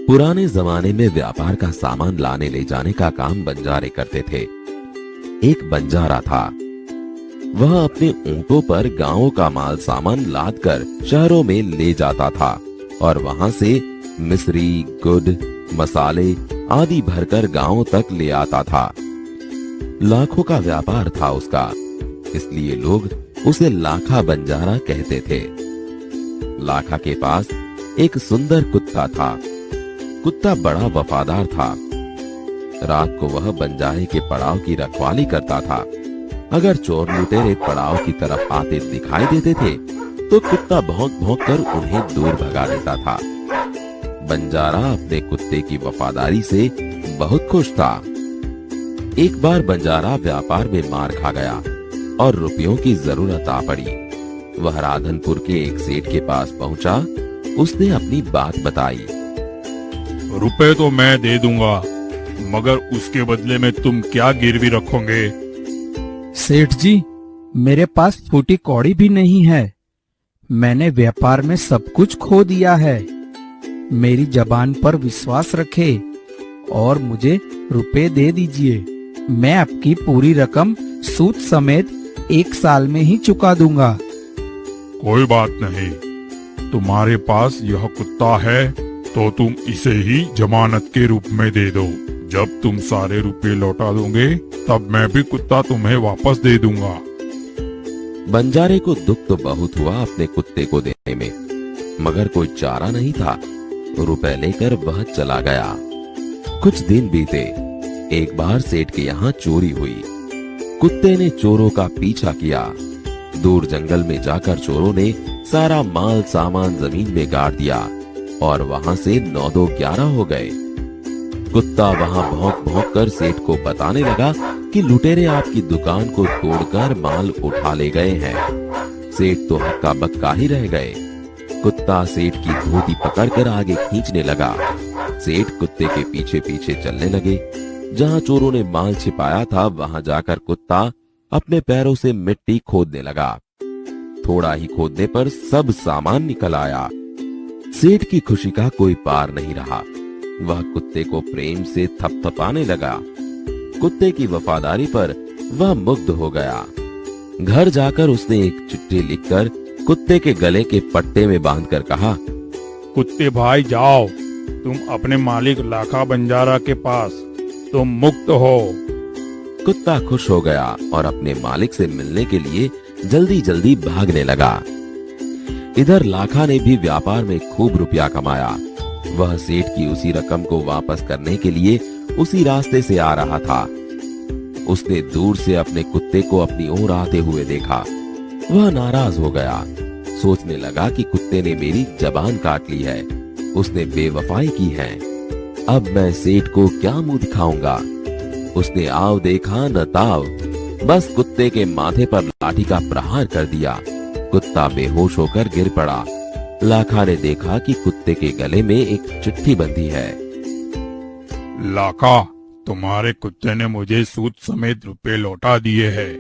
पुराने जमाने में व्यापार का सामान लाने ले जाने का काम बंजारे करते थे। एक बंजारा था। वह अपने ऊंटों पर गांवों का माल सामान लाद कर शहरों में ले जाता था और वहां से मिश्री, गुड़, मसाले आदि भरकर गांवों तक ले आता था। लाखों का व्यापार था उसका, इसलिए लोग उसे लाखा बंजारा कहते थे। लाखा के पास एक सुंदर कुत्ता था। कुत्ता बड़ा वफादार था। रात को वह बंजारे के पड़ाव की रखवाली करता था। अगर चोर लुटेरे पड़ाव की तरफ आते दिखाई देते थे तो कुत्ता भौंक भौंक कर उन्हें दूर भगा देता था। बंजारा अपने कुत्ते की वफादारी से बहुत खुश था। एक बार बंजारा व्यापार में मार खा गया और रुपयों की जरूरत आ पड़ी। वह राधनपुर के एक सेठ के पास पहुंचा। उसने अपनी बात बताई। रुपए तो मैं दे दूंगा, मगर उसके बदले में तुम क्या गिरवी रखोगे? सेठ जी, मेरे पास फूटी कौड़ी भी नहीं है। मैंने व्यापार में सब कुछ खो दिया है। मेरी जबान पर विश्वास रखे और मुझे रुपए दे दीजिए। मैं आपकी पूरी रकम सूद समेत 1 साल में ही चुका दूंगा। कोई बात नहीं, तुम्हारे पास यह कुत्ता है तो तुम इसे ही जमानत के रूप में दे दो। जब तुम सारे रुपए लौटा दोगे तब मैं भी कुत्ता तुम्हें वापस दे दूंगा। बंजारे को दुख तो बहुत हुआ अपने कुत्ते को देने में, मगर कोई चारा नहीं था। रुपए लेकर वह चला गया। कुछ दिन बीते। एक बार सेठ के यहाँ चोरी हुई। कुत्ते ने चोरों का पीछा किया। दूर जंगल में जाकर चोरों ने सारा माल सामान जमीन में गाड़ दिया और वहां से 9-2-11 हो गए। कुत्ता वहां भौंक भौंक कर सेठ को बताने लगा कि लुटेरे आपकी दुकान को तोड़कर माल उठा ले गए हैं। सेठ तो हक्का बक्का ही रह गए। कुत्ता सेठ की धोती पकड़कर आगे खींचने लगा। सेठ कुत्ते के पीछे पीछे चलने लगे। जहां चोरों ने माल छिपाया था वहां जाकर कुत्ता अपने पैरों से मिट्टी खोदने लगा। थोड़ा ही खोदने पर सब सामान निकल आया। सेठ की खुशी का कोई पार नहीं रहा। वह कुत्ते को प्रेम से थपथपाने लगा। कुत्ते की वफादारी पर वह मुग्ध हो गया। घर जाकर उसने एक चिट्ठी लिखकर कुत्ते के गले के पट्टे में बांधकर कहा, कुत्ते भाई जाओ, तुम अपने मालिक लाखा बंजारा के पास, तुम मुक्त हो। कुत्ता खुश हो गया और अपने मालिक से मिलने के लिए जल्दी जल्दी भागने लगा। इधर लाखा ने भी व्यापार में खूब रुपया कमाया। वह सेठ की उसी रकम को वापस करने के लिए उसी रास्ते से आ रहा था। उसने दूर से अपने कुत्ते को अपनी ओर आते हुए देखा। वह नाराज हो गया। सोचने लगा कि कुत्ते ने मेरी जबान काट ली है, उसने बेवफाई की है। अब मैं सेठ को क्या मुंह दिखाऊंगा। उसने आव देखा न ताव, बस कुत्ते के माथे पर लाठी का प्रहार कर दिया। कुत्ता बेहोश होकर गिर पड़ा। लाखा ने देखा कि कुत्ते के गले में एक चिट्ठी बंधी है। लाखा, तुम्हारे कुत्ते ने मुझे सूद समेत रुपए लौटा दिए हैं,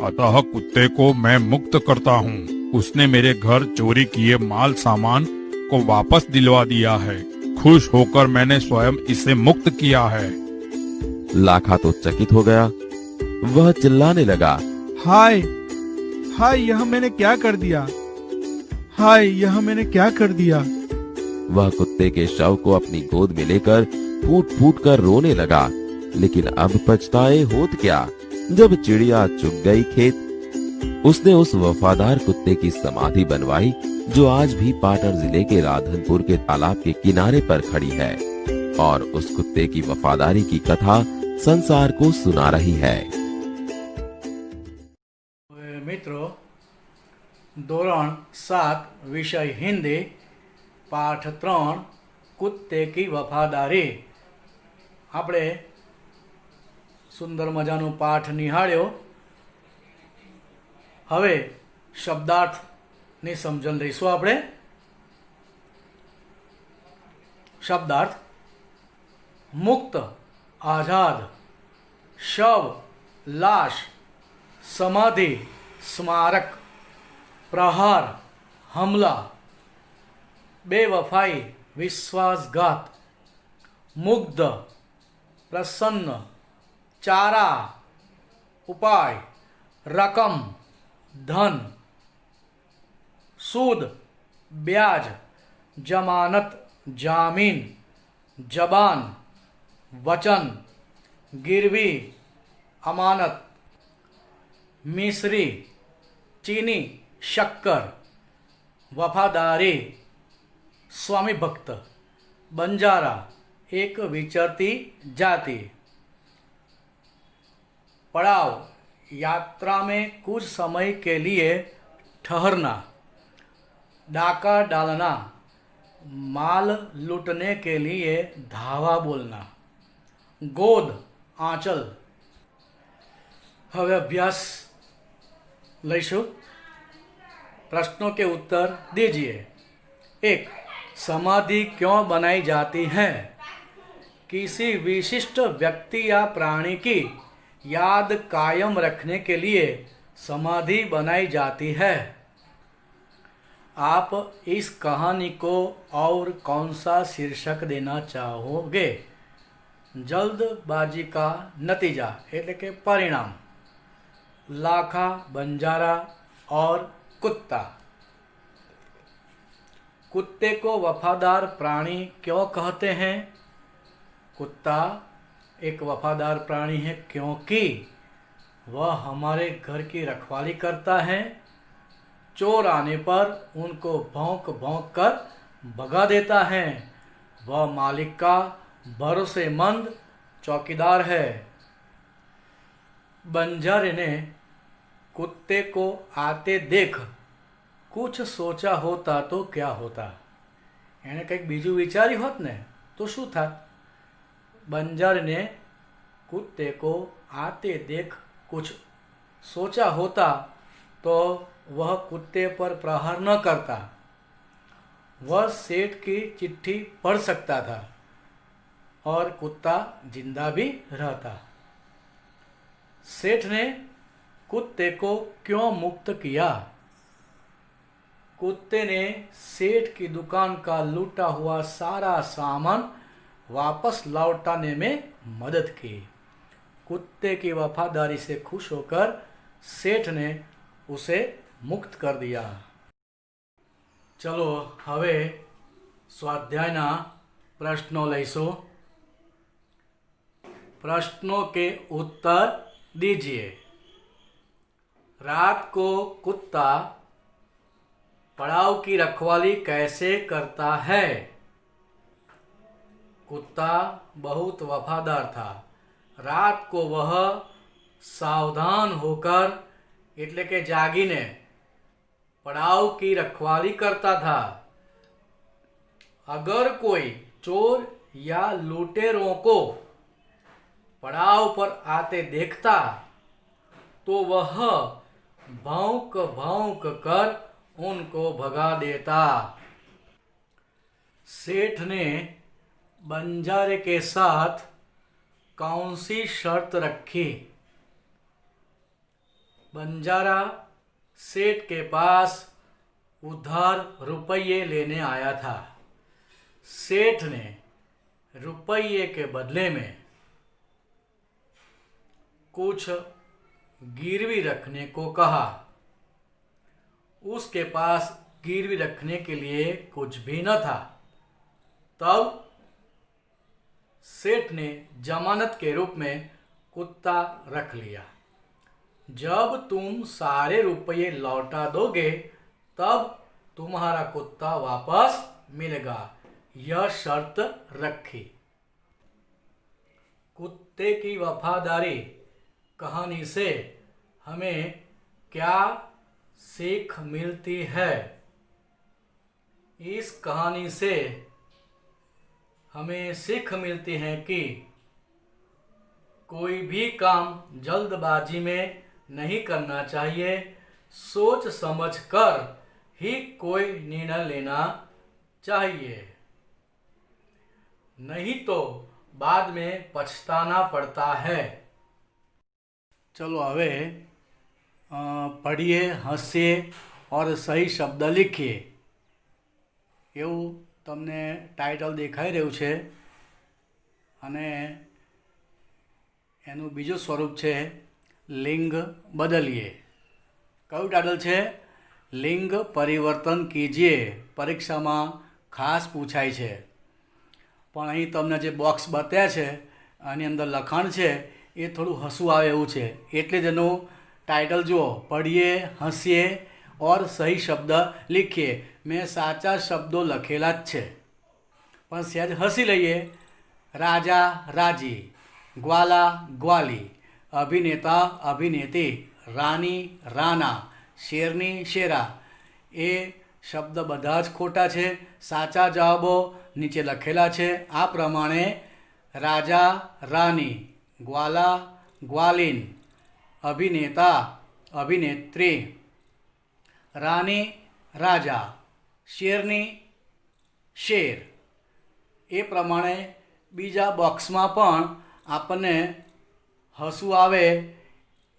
अतः कुत्ते को मैं मुक्त करता हूँ। उसने मेरे घर चोरी किए माल सामान को वापस दिलवा दिया है। खुश होकर मैंने स्वयं इसे मुक्त किया है। लाखा तो चकित हो गया। वह चिल्लाने लगा, हाय हाय, यह मैंने क्या कर दिया। हाय, यह मैंने क्या कर दिया। वह कुत्ते के शव को अपनी गोद में लेकर फूट फूट कर रोने लगा। लेकिन अब पछताए होत क्या, जब चिड़िया चुग गई खेत। उसने उस वफादार कुत्ते की समाधि बनवाई जो आज भी पाटन जिले के राधनपुर के तालाब के किनारे पर खड़ी है और उस कुत्ते की वफादारी की कथा संसार को सुना रही है। मित्रों, धोरण 7 विषय हिंदी, पाठ 3 कुत्ते की वफादारी। આપણે સુંદર મજાનો પાઠ નિહાળ્યો। હવે શબ્દાર્થની સમજણ લઈશું આપણે। શબ્દાર્થ: મુક્ત, આઝાદ, શવ, લાશ, સમાધિ, स्मारक, प्रहार, हमला, बेवफाई, विश्वासघात, मुग्ध, प्रसन्न, चारा, उपाय, रकम, धन, सूद, ब्याज, जमानत, जामीन, जबान, वचन, गिरवी, अमानत, मिश्री, चीनी, शक्कर, वफादारी, स्वामी भक्त, बंजारा, एक विचरती जाति, पड़ाव, यात्रा में कुछ समय के लिए ठहरना, डाका डालना, माल लूटने के लिए धावा बोलना, गोद, आंचल। હવે અભ્યાસ લઈશું। प्रश्नों के उत्तर दीजिए। 1. समाधि क्यों बनाई जाती है? किसी विशिष्ट व्यक्ति या प्राणी की याद कायम रखने के लिए समाधि बनाई जाती है। आप इस कहानी को और कौन सा शीर्षक देना चाहोगे? जल्दबाजी का नतीजा એટલે કે परिणाम, लाखा, बंजारा और कुत्ता। कुत्ते को वफादार प्राणी क्यों कहते हैं? कुत्ता एक वफादार प्राणी है क्योंकि वह हमारे घर की रखवाली करता है। चोर आने पर उनको भौंक भौंक कर भगा देता है। वह मालिक का भरोसेमंद चौकीदार है। बंजारे ने कुत्ते को आते देख कुछ सोचा होता तो क्या होता? एने કંઈક બીજું વિચાર્યું હોત ને તો શું થાત? बंजर ने कुत्ते को आते देख कुछ सोचा होता तो वह कुत्ते पर प्रहार न करता। वह सेठ की चिट्ठी पढ़ सकता था और कुत्ता जिंदा भी रहता। सेठ ने कुत्ते को क्यों मुक्त किया? कुत्ते ने सेठ की दुकान का लूटा हुआ सारा सामान वापस लौटाने में मदद की। कुत्ते की वफादारी से खुश होकर सेठ ने उसे मुक्त कर दिया। चलो હવે स्वाध्यायના प्रश्नों લઈશું। प्रश्नों के उत्तर दीजिए। रात को कुत्ता पड़ाव की रखवाली कैसे करता है? कुत्ता बहुत वफादार था। रात को वह सावधान होकर એટલે કે જાગીને पड़ाव की रखवाली करता था। अगर कोई चोर या लुटेरों को पड़ाव पर आते देखता तो वह भौंक भौंक कर उनको भगा देता। सेठ ने बंजारे के साथ कौन सी शर्त रखी? बंजारा सेठ के पास उधार रुपये लेने आया था। सेठ ने रुपये के बदले में कुछ गिरवी रखने को कहा। उसके पास गिरवी रखने के लिए कुछ भी न था। तब सेठ ने जमानत के रूप में कुत्ता रख लिया। जब तुम सारे रुपये लौटा दोगे तब तुम्हारा कुत्ता वापस मिलेगा, यह शर्त रखी। कुत्ते की वफादारी कहानी से हमें क्या सीख मिलती है? इस कहानी से हमें सीख मिलती है कि कोई भी काम जल्दबाजी में नहीं करना चाहिए। सोच समझ कर ही कोई निर्णय लेना चाहिए, नहीं तो बाद में पछताना पड़ता है। चलो હવે पढ़िए, हंसिए और सही शब्द लिखिए। એવું તમને ટાઇટલ દેખાઈ રહ્યું છે અને એનું બીજું સ્વરૂપ છે લિંગ બદલીએ. કયું ટાઇટલ છે? લિંગ પરિવર્તન કીજીએ. પરીક્ષામાં ખાસ પૂછાય છે. પણ અહીં તમને જે બોક્સ બતાવ્યા છે આની અંદર લખાણ છે એ થોડું હસવું આવે એવું છે, એટલે જ એનું ટાઇટલ જુઓ, પढ़िए हंसिए और सही शब्द लिखिए. મેં સાચા શબ્દો લખેલા જ છે પણ સહેજ હસી લઈએ. રાજા રાજી, ગ્વાલા ગ્વાલી, અભિનેતા અભિનેતી, રાની રાના, શેરની શેરા. એ શબ્દ બધા જ ખોટા છે. સાચા જવાબો નીચે લખેલા છે આ પ્રમાણે: રાજા રાની, ગ્વાલા ગ્વાલીન, અભિનેતા અભિનેત્રી, રાની રાજા, શેરની શેર. એ પ્રમાણે બીજા બોક્સમાં પણ આપણને હસવું આવે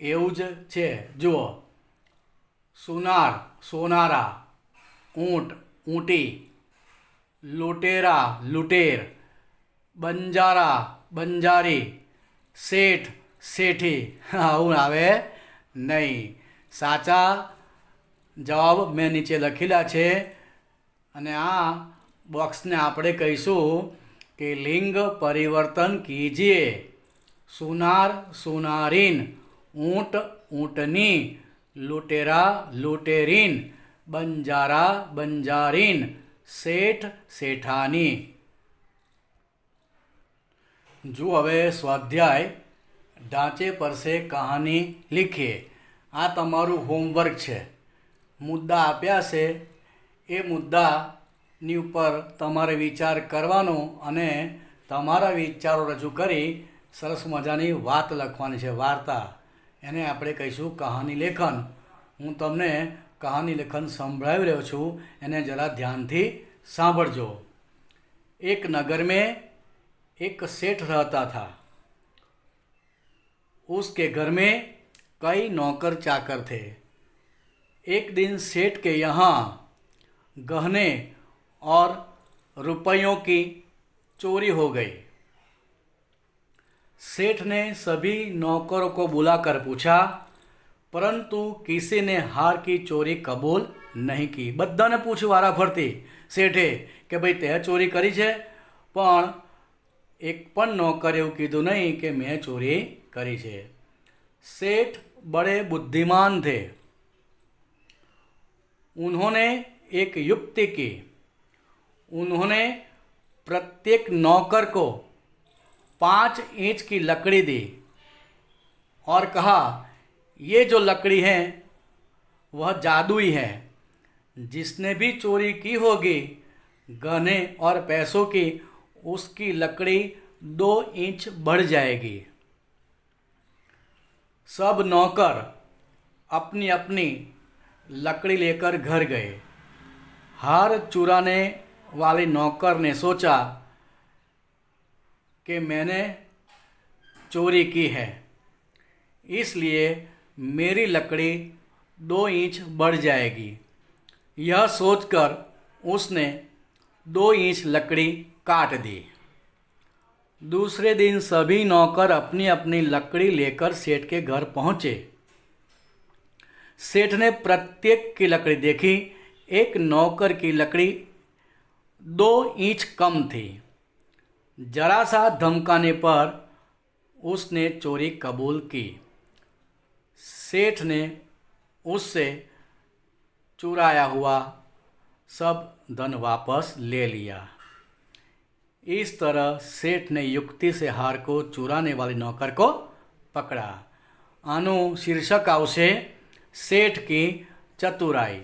એવું જ છે. જુઓ, સુનાર સોનારા, ઊંટ ઊંટી, લૂંટેરા લૂંટેર, બંજારા બંજારી, શેઠ શેઠી. આવું આવે નહીં. સાચા જવાબ મેં નીચે લખેલા છે અને આ બોક્સને આપણે કહીશું કે લિંગ પરિવર્તન કીજીએ. સુનાર સુનારીન, ઊંટ ઊંટની, લૂંટેરા લૂંટેરીન, બંજારા બંજારીન, શેઠ શેઠાની. જો હવે સ્વાધ્યાય ઢાંચે પર સે કહાની લીખીએ. આ તમારું હોમવર્ક છે. મુદ્દા આપ્યા છે એ મુદ્દાની ઉપર તમારે વિચાર કરવાનો અને તમારા વિચારો રજૂ કરી સરસ મજાની વાત લખવાની છે, વાર્તા. એને આપણે કહીશું કહાની લેખન. હું તમને કહાની લેખન સંભળાવી રહ્યો છું, એને જરા ધ્યાનથી સાંભળજો. એક નગર में एक सेठ रहता था. उसके घर में कई नौकर चाकर थे. एक दिन सेठ के यहाँ गहने और रुपयों की चोरी हो गई. सेठ ने सभी नौकरों को बुलाकर पूछा, परंतु किसी ने हार की चोरी कबूल नहीं की. બધાને પૂછ્યું વારા ફરતી શેઠે કે ભાઈ તે ચોરી કરી છે, પણ એક પણ નોકરે એવું કીધું નહીં કે મેં ચોરી કરી છે. सेठ बड़े बुद्धिमान थे. उन्होंने एक युक्ति की. उन्होंने प्रत्येक नौकर को 5 इंच की लकड़ी दी और कहा, ये जो लकड़ी है वह जादुई है. जिसने भी चोरी की होगी गहने और पैसों की, उसकी लकड़ी 2 इंच बढ़ जाएगी. सब नौकर अपनी अपनी लकड़ी लेकर घर गए. हार चुराने वाले नौकर ने सोचा कि मैंने चोरी की है, इसलिए मेरी लकड़ी 2 इंच बढ़ जाएगी. यह सोचकर उसने 2 इंच लकड़ी काट दी. दूसरे दिन सभी नौकर अपनी अपनी लकड़ी लेकर सेठ के घर पहुँचे. सेठ ने प्रत्येक की लकड़ी देखी. एक नौकर की लकड़ी 2 इंच कम थी. जरा सा धमकाने पर उसने चोरी कबूल की. सेठ ने उससे चुराया हुआ सब धन वापस ले लिया. इस तरह सेठ ने युक्ति से हार को चुराने वाले नौकर को पकड़ा. આનું શીર્ષક આવશે શેઠ કી ચતુરાઈ.